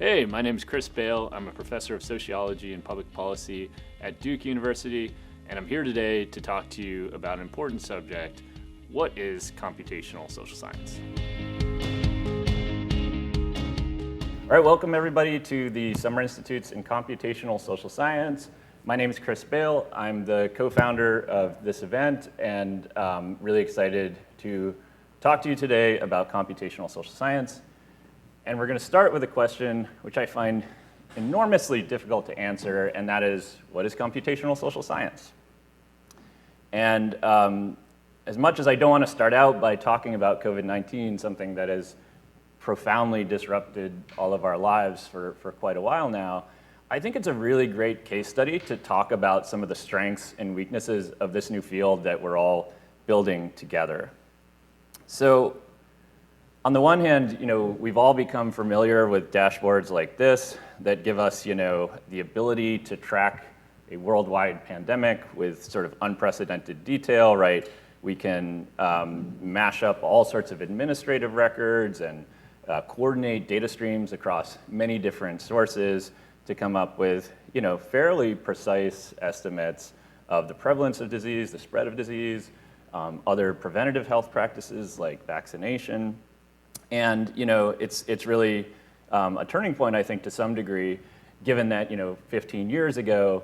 Hey, my name is Chris Bale. I'm a professor of sociology and public policy at Duke University, and I'm here today to talk to you about an important subject. What is computational social science? All right, welcome everybody to the Summer Institutes in Computational Social Science. My name is Chris Bale. I'm the co-founder of this event, and really excited to talk to you today about computational social science. And we're going to start with a question which I find enormously difficult to answer, and that is, what is computational social science? And as much as I don't want to start out by talking about COVID-19, something that has profoundly disrupted all of our lives for quite a while now, I think it's a really great case study to talk about some of the strengths and weaknesses of this new field that we're all building together. So, on the one hand, we've all become familiar with dashboards like this that give us, the ability to track a worldwide pandemic with sort of unprecedented detail, right? We can mash up all sorts of administrative records and coordinate data streams across many different sources to come up with, fairly precise estimates of the prevalence of disease, the spread of disease, other preventative health practices like vaccination. And it's really a turning point, I think, to some degree, given that 15 years ago,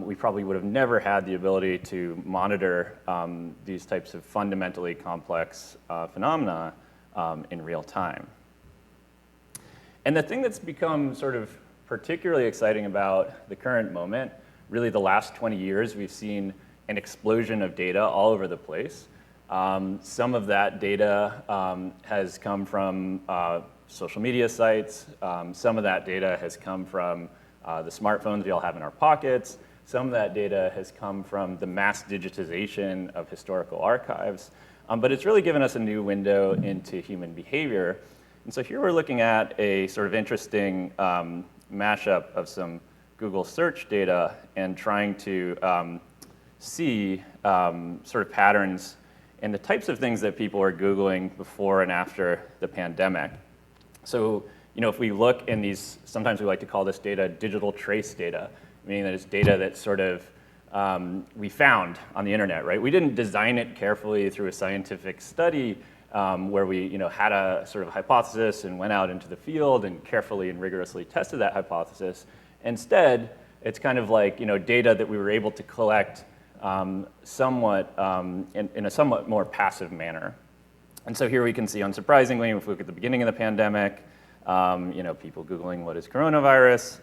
we probably would have never had the ability to monitor these types of fundamentally complex phenomena in real time. And the thing that's become sort of particularly exciting about the current moment, really the last 20 years, we've seen an explosion of data all over the place. Some of that data has come from social media sites. Some of that data has come from the smartphones we all have in our pockets. Some of that data has come from the mass digitization of historical archives. But it's really given us a new window into human behavior. And so here we're looking at a sort of interesting mashup of some Google search data and trying to see sort of patterns and the types of things that people are Googling before and after the pandemic. So, if we look in these, sometimes we like to call this data digital trace data, meaning that it's data that sort of we found on the internet, right? We didn't design it carefully through a scientific study where we, had a sort of hypothesis and went out into the field and carefully and rigorously tested that hypothesis. Instead, it's kind of like, data that we were able to collect somewhat in a somewhat more passive manner. And so here we can see, unsurprisingly, if we look at the beginning of the pandemic, people Googling what is coronavirus,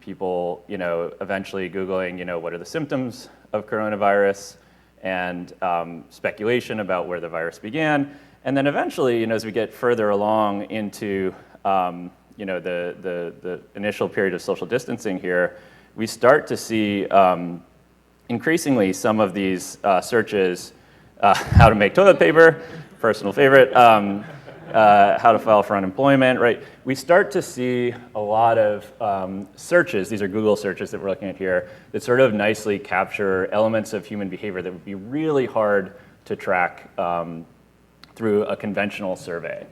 people, eventually Googling, what are the symptoms of coronavirus, and speculation about where the virus began. And then eventually, as we get further along into, the initial period of social distancing here, we start to see increasingly some of these searches, how to make toilet paper, personal favorite, how to file for unemployment, right? We start to see a lot of searches, these are Google searches that we're looking at here, that sort of nicely capture elements of human behavior that would be really hard to track through a conventional survey.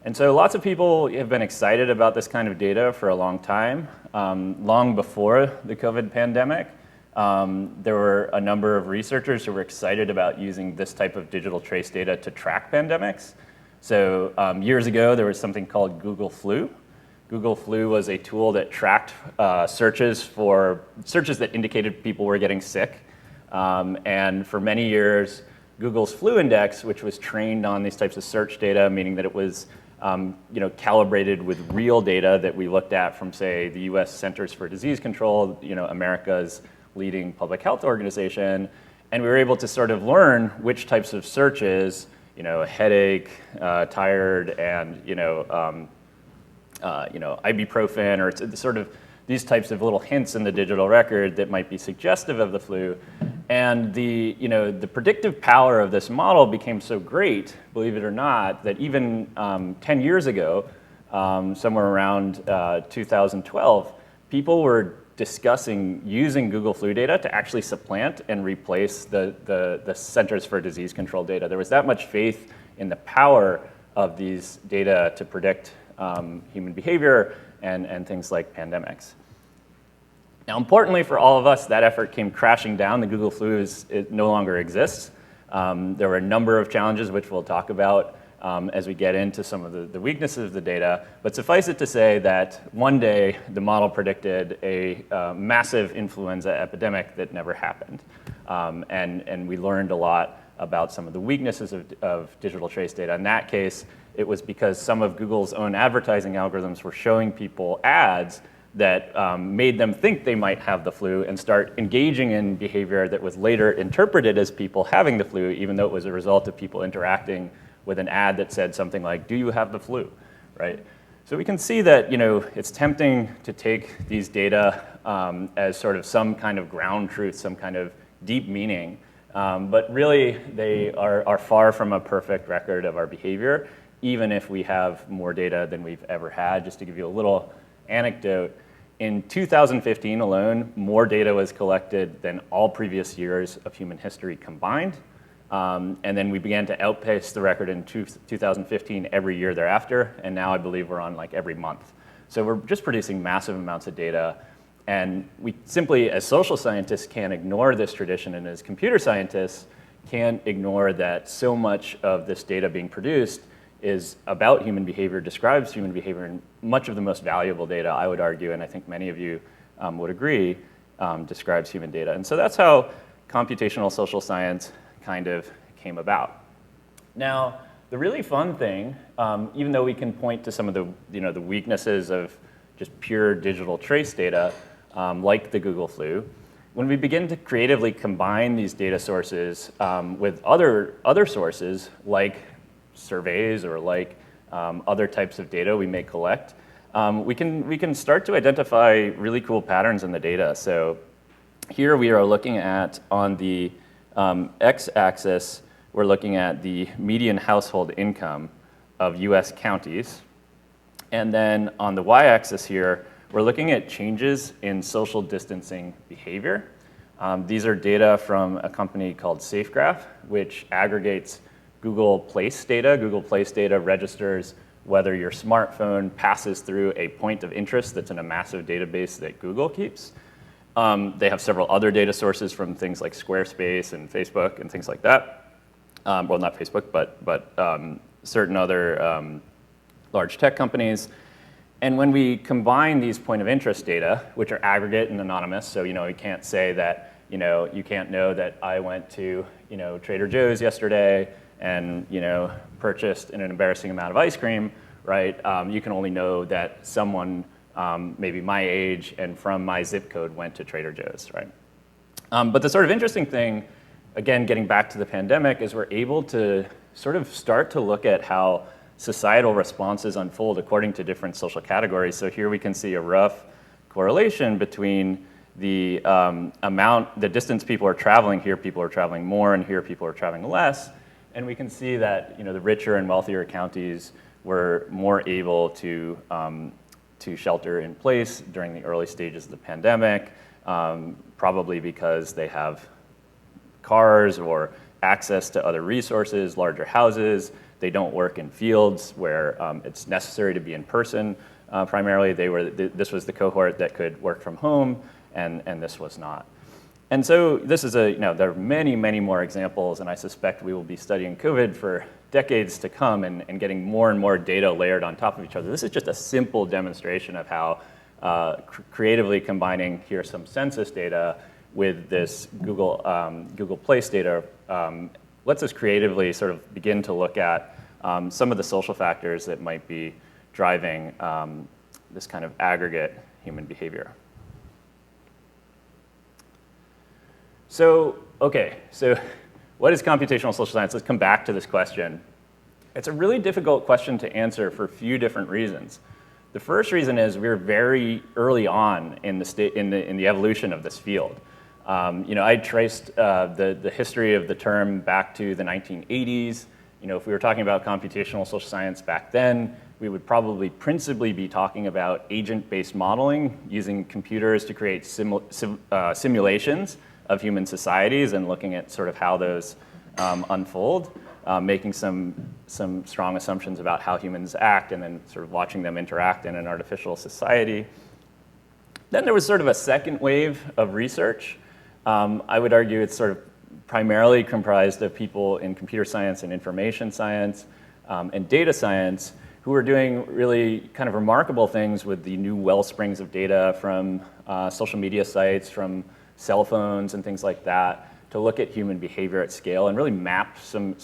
And so lots of people have been excited about this kind of data for a long time, long before the COVID pandemic. There were a number of researchers who were excited about using this type of digital trace data to track pandemics. So years ago, there was something called Google Flu. Google Flu was a tool that tracked searches that indicated people were getting sick. And for many years, Google's Flu Index, which was trained on these types of search data, meaning that it was calibrated with real data that we looked at from, say, the U.S. Centers for Disease Control, America's leading public health organization, and we were able to sort of learn which types of searches, headache, tired, and ibuprofen, or it's sort of these types of little hints in the digital record that might be suggestive of the flu. And the predictive power of this model became so great, believe it or not, that even 10 years ago, somewhere around 2012, people were discussing using Google Flu data to actually supplant and replace the Centers for Disease Control data. There was that much faith in the power of these data to predict human behavior and things like pandemics. Now, importantly for all of us, that effort came crashing down. The Google flu it no longer exists. There were a number of challenges, which we'll talk about as we get into some of the weaknesses of the data. But suffice it to say that one day, the model predicted a massive influenza epidemic that never happened. And we learned a lot about some of the weaknesses of digital trace data. In that case, it was because some of Google's own advertising algorithms were showing people ads that made them think they might have the flu and start engaging in behavior that was later interpreted as people having the flu, even though it was a result of people interacting with an ad that said something like, "Do you have the flu?" Right? So we can see that it's tempting to take these data as sort of some kind of ground truth, some kind of deep meaning, but really they are far from a perfect record of our behavior, even if we have more data than we've ever had. Just to give you a little anecdote, in 2015 alone, more data was collected than all previous years of human history combined. And then we began to outpace the record in 2015 every year thereafter, and now I believe we're on like every month. So we're just producing massive amounts of data, and we simply, as social scientists, can't ignore this tradition, and as computer scientists, can't ignore that so much of this data being produced is about human behavior, describes human behavior, and much of the most valuable data, I would argue, and I think many of you would agree, describes human data. And so that's how computational social science kind of came about. Now, the really fun thing, even though we can point to some of the weaknesses of just pure digital trace data, like the Google flu, when we begin to creatively combine these data sources with other sources like surveys or like other types of data we may collect, we can start to identify really cool patterns in the data. So here we are looking at, on the x-axis, we're looking at the median household income of US counties. And then on the y-axis here, we're looking at changes in social distancing behavior. These are data from a company called SafeGraph, which aggregates Google Place data. Google Place data registers whether your smartphone passes through a point of interest that's in a massive database that Google keeps. They have several other data sources from things like Squarespace and Facebook and things like that. Well, not Facebook, but certain other large tech companies. And when we combine these point of interest data, which are aggregate and anonymous, so you can't say that you can't know that I went to Trader Joe's yesterday and purchased an embarrassing amount of ice cream, right? You can only know that someone maybe my age and from my zip code went to Trader Joe's, right? But the sort of interesting thing, again, getting back to the pandemic, is we're able to sort of start to look at how societal responses unfold according to different social categories. So here we can see a rough correlation between the the distance people are traveling. Here people are traveling more, and here people are traveling less. And we can see that the richer and wealthier counties were more able to shelter in place during the early stages of the pandemic, probably because they have cars or access to other resources, larger houses. They don't work in fields where it's necessary to be in person. Primarily, this was the cohort that could work from home, and this was not. And so this is there are many, many more examples, and I suspect we will be studying COVID for decades to come and getting more and more data layered on top of each other. This is just a simple demonstration of how creatively combining here some census data with this Google Place data lets us creatively sort of begin to look at some of the social factors that might be driving this kind of aggregate human behavior. So what is computational social science? Let's come back to this question. It's a really difficult question to answer for a few different reasons. The first reason is we're very early on in the evolution of this field. I traced the history of the term back to the 1980s. If we were talking about computational social science back then, we would probably principally be talking about agent-based modeling, using computers to create simulations of human societies and looking at sort of how those unfold, making some some strong assumptions about how humans act, and then sort of watching them interact in an artificial society. Then there was sort of a second wave of research. I would argue it's sort of primarily comprised of people in computer science and information science and data science who are doing really kind of remarkable things with the new well springs of data from social media sites, from cell phones and things like that, to look at human behavior at scale and really map some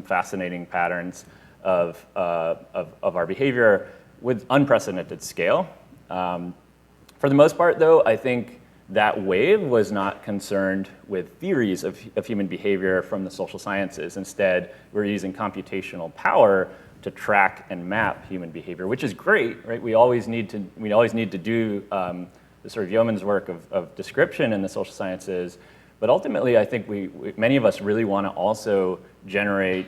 fascinating patterns of our behavior with unprecedented scale. For the most part, though, I think that wave was not concerned with theories of human behavior from the social sciences. Instead, we're using computational power to track and map human behavior, which is great, right? We always need to do the sort of yeoman's work of description in the social sciences. But ultimately, I think many of us really want to also generate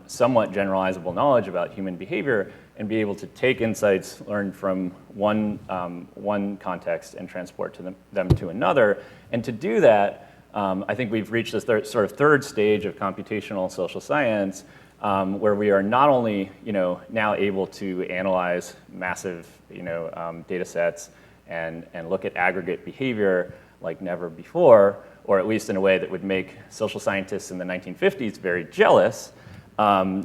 somewhat generalizable knowledge about human behavior and be able to take insights learned from one context and transport them to another. And to do that, I think we've reached this sort of third stage of computational social science, where we are not only now able to analyze massive data sets and look at aggregate behavior like never before, or at least in a way that would make social scientists in the 1950s very jealous.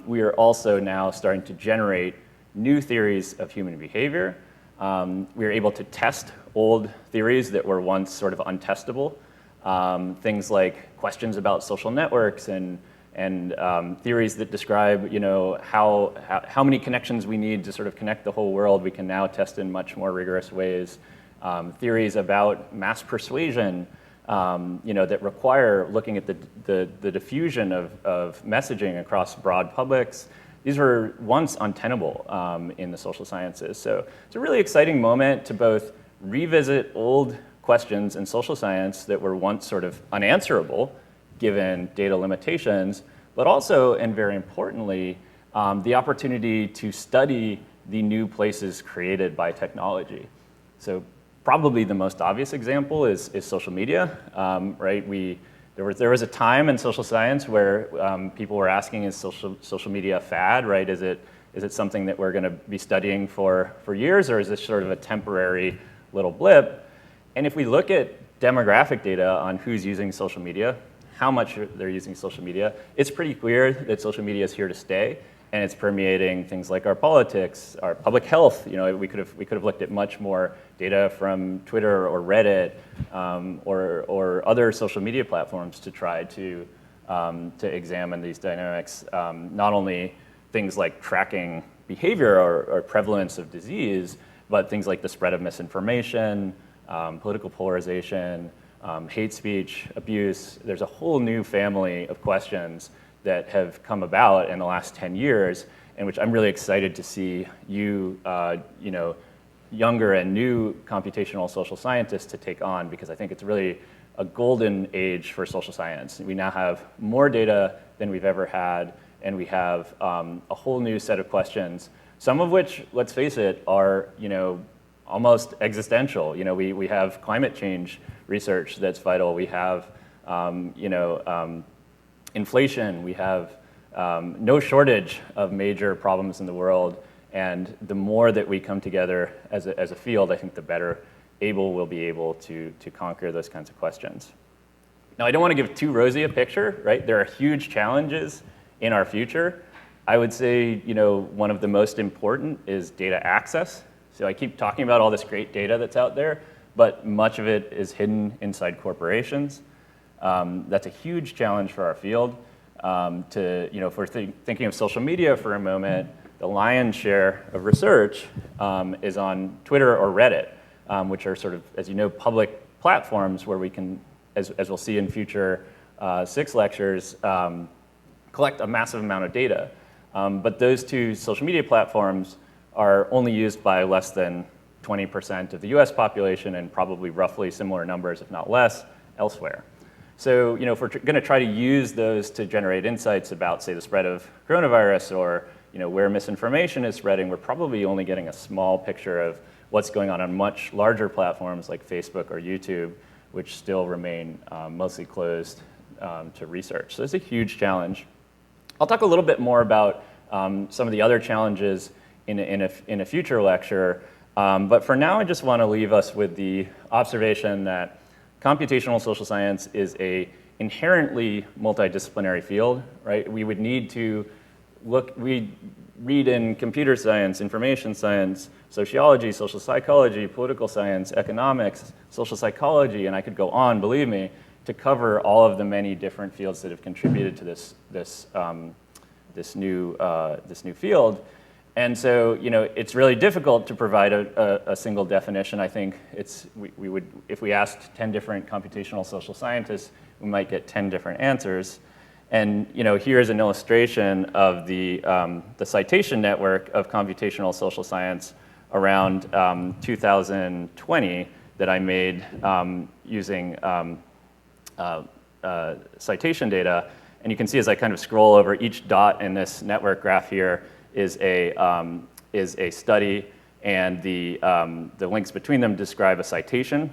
We are also now starting to generate new theories of human behavior. We are able to test old theories that were once sort of untestable. Things like questions about social networks and theories that describe how many connections we need to sort of connect the whole world, we can now test in much more rigorous ways. Theories about mass persuasion that require looking at the diffusion of messaging across broad publics. These were once untenable in the social sciences. So it's a really exciting moment to both revisit old questions in social science that were once sort of unanswerable given data limitations, but also, and very importantly, the opportunity to study the new places created by technology. So probably the most obvious example is social media, right? There was a time in social science where people were asking, is social media a fad, right? Is it something that we're going to be studying for years, or is this sort of a temporary little blip? And if we look at demographic data on who's using social media, how much they're using social media, it's pretty clear that social media is here to stay, and it's permeating things like our politics, our public health. We could have looked at much more data from Twitter or Reddit or other social media platforms to try to examine these dynamics. Not only things like tracking behavior or prevalence of disease, but things like the spread of misinformation, political polarization, hate speech, abuse. There's a whole new family of questions that have come about in the last 10 years, and which I'm really excited to see younger and new computational social scientists to take on, because I think it's really a golden age for social science. We now have more data than we've ever had, and we have a whole new set of questions, some of which, let's face it, are almost existential. We have climate change research that's vital. We have inflation. We have no shortage of major problems in the world, and the more that we come together as a field, I think the better able we'll be able to conquer those kinds of questions. Now, I don't want to give too rosy a picture, right? There are huge challenges in our future. I would say, one of the most important is data access. So I keep talking about all this great data that's out there, but much of it is hidden inside corporations. That's a huge challenge for our field. If we're thinking of social media for a moment, the lion's share of research is on Twitter or Reddit, which are sort of, as you know, public platforms where we can, as we'll see in future SICSS lectures, collect a massive amount of data. But those two social media platforms are only used by less than 20% of the US population, and probably roughly similar numbers, if not less, elsewhere. So, if we're going to try to use those to generate insights about, say, the spread of coronavirus or, where misinformation is spreading, we're probably only getting a small picture of what's going on much larger platforms like Facebook or YouTube, which still remain mostly closed to research. So it's a huge challenge. I'll talk a little bit more about some of the other challenges in a future lecture. But for now, I just want to leave us with the observation that computational social science is a inherently multidisciplinary field, right? We would need to we read in computer science, information science, sociology, social psychology, political science, economics, social psychology, and I could go on, believe me, to cover all of the many different fields that have contributed to this new field. And so, it's really difficult to provide a single definition. I think we would, if we asked 10 different computational social scientists, we might get 10 different answers. And here's an illustration of the citation network of computational social science around 2020 that I made using citation data. And you can see as I kind of scroll over, each dot in this network graph here is a study, and the links between them describe a citation.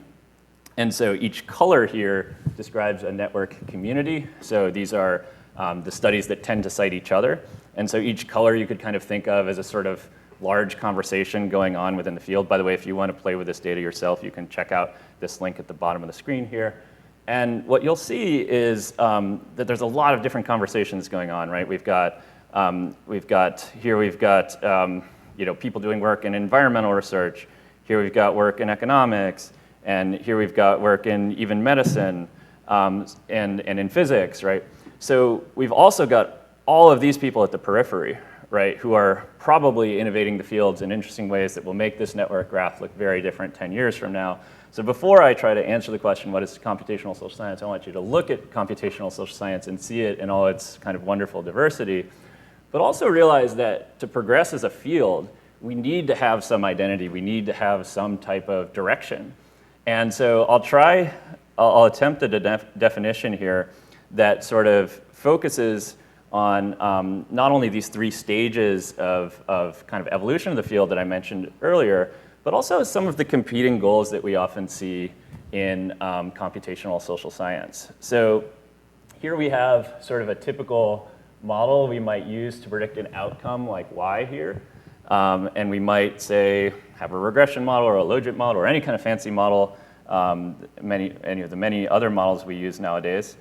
And so each color here describes a network community. So these are the studies that tend to cite each other. And so each color you could kind of think of as a sort of large conversation going on within the field. By the way, if you want to play with this data yourself, you can check out this link at the bottom of the screen here. And what you'll see is that there's a lot of different conversations going on, right? We've got people doing work in environmental research. Here we've got work in economics. And here we've got work in even medicine and in physics, right? So we've also got all of these people at the periphery, right, who are probably innovating the fields in interesting ways that will make this network graph look very different 10 years from now. So before I try to answer the question, what is computational social science, I want you to look at computational social science and see it in all its kind of wonderful diversity, but also realize that to progress as a field, we need to have some identity. We need to have some type of direction. And so I'll attempt a definition here that sort of focuses on not only these three stages of kind of evolution of the field that I mentioned earlier, but also some of the competing goals that we often see in computational social science. So here we have sort of a typical model we might use to predict an outcome like Y here. And we might say, have a regression model or a logit model or any kind of fancy model, any of the many other models we use nowadays.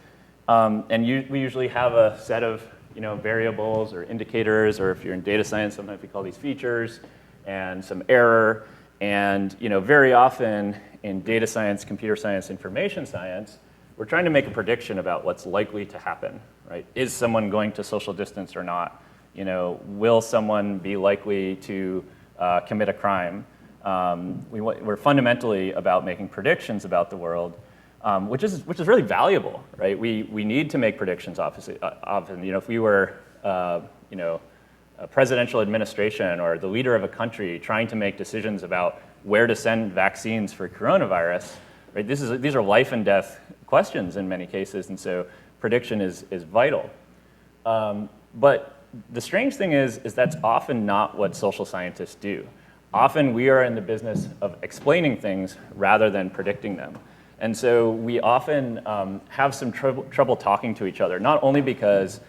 We usually have a set of variables or indicators, or if you're in data science, sometimes we call these features, and some error. And very often in data science, computer science, information science, we're trying to make a prediction about what's likely to happen, right? Is someone going to social distance or not? Will someone be likely to commit a crime? We're fundamentally about making predictions about the world, which is really valuable, right? We need to make predictions often. If we were a presidential administration or the leader of a country trying to make decisions about where to send vaccines for coronavirus, right? These are life and death questions in many cases, and so prediction is vital. But the strange thing is that's often not what social scientists do. Often we are in the business of explaining things rather than predicting them. And so we often have some trouble talking to each other, not only because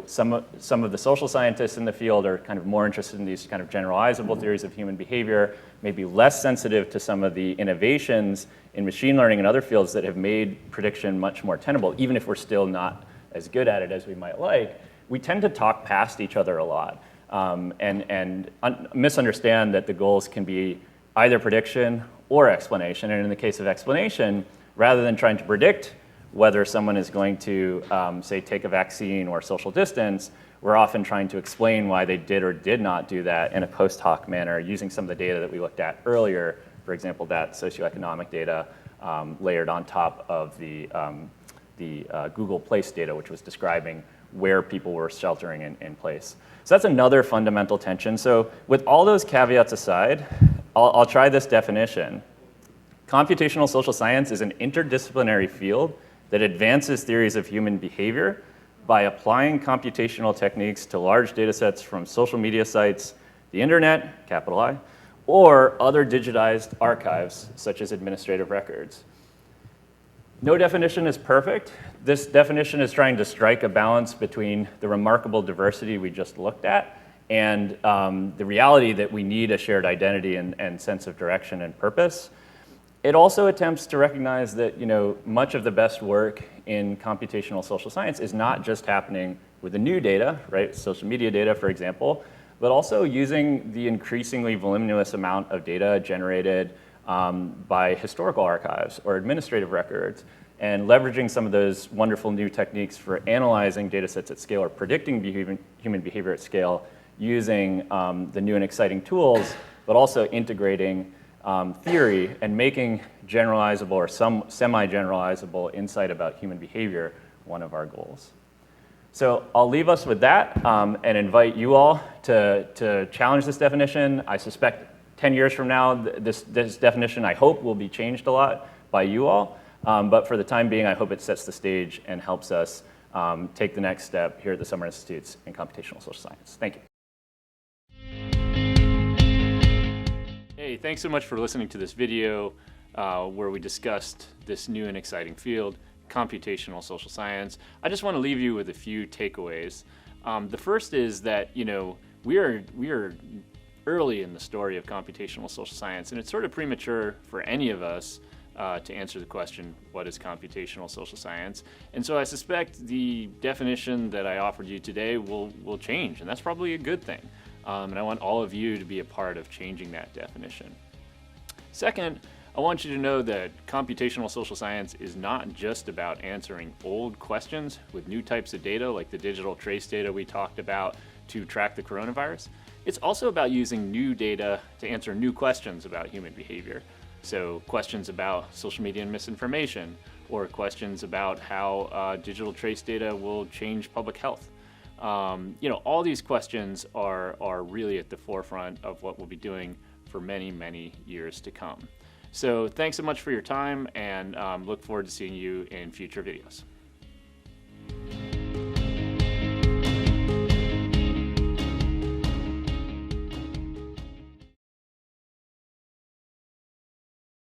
some of the social scientists in the field are kind of more interested in these kind of generalizable theories of human behavior, maybe less sensitive to some of the innovations in machine learning and other fields that have made prediction much more tenable, even if we're still not as good at it as we might like. We tend to talk past each other a lot and misunderstand that the goals can be either prediction or explanation. And in the case of explanation, rather than trying to predict whether someone is going to, say, take a vaccine or social distance, we're often trying to explain why they did or did not do that in a post hoc manner using some of the data that we looked at earlier, for example, that socioeconomic data layered on top of the Google Place data, which was describing where people were sheltering in place. So that's another fundamental tension. So with all those caveats aside, I'll try this definition. Computational social science is an interdisciplinary field that advances theories of human behavior by applying computational techniques to large data sets from social media sites, the internet, capital I, or other digitized archives, such as administrative records. No definition is perfect. This definition is trying to strike a balance between the remarkable diversity we just looked at and the reality that we need a shared identity and sense of direction and purpose. It also attempts to recognize that much of the best work in computational social science is not just happening with the new data, right? Social media data, for example, but also using the increasingly voluminous amount of data generated by historical archives or administrative records, and leveraging some of those wonderful new techniques for analyzing data sets at scale or predicting human behavior at scale using the new and exciting tools, but also integrating theory and making generalizable or some semi-generalizable insight about human behavior one of our goals. So I'll leave us with that and invite you all to challenge this definition. I suspect 10 years from now, this definition, I hope, will be changed a lot by you all. But for the time being, I hope it sets the stage and helps us take the next step here at the Summer Institutes in Computational Social Science. Thank you. Hey, thanks so much for listening to this video where we discussed this new and exciting field, computational social science. I just want to leave you with a few takeaways. The first is that we are early in the story of computational social science, and it's sort of premature for any of us to answer the question, what is computational social science? And so I suspect the definition that I offered you today will change, and that's probably a good thing. And I want all of you to be a part of changing that definition. Second, I want you to know that computational social science is not just about answering old questions with new types of data, like the digital trace data we talked about to track the coronavirus. It's also about using new data to answer new questions about human behavior. So questions about social media and misinformation, or questions about how digital trace data will change public health. All these questions are really at the forefront of what we'll be doing for many, many years to come. So thanks so much for your time, and look forward to seeing you in future videos.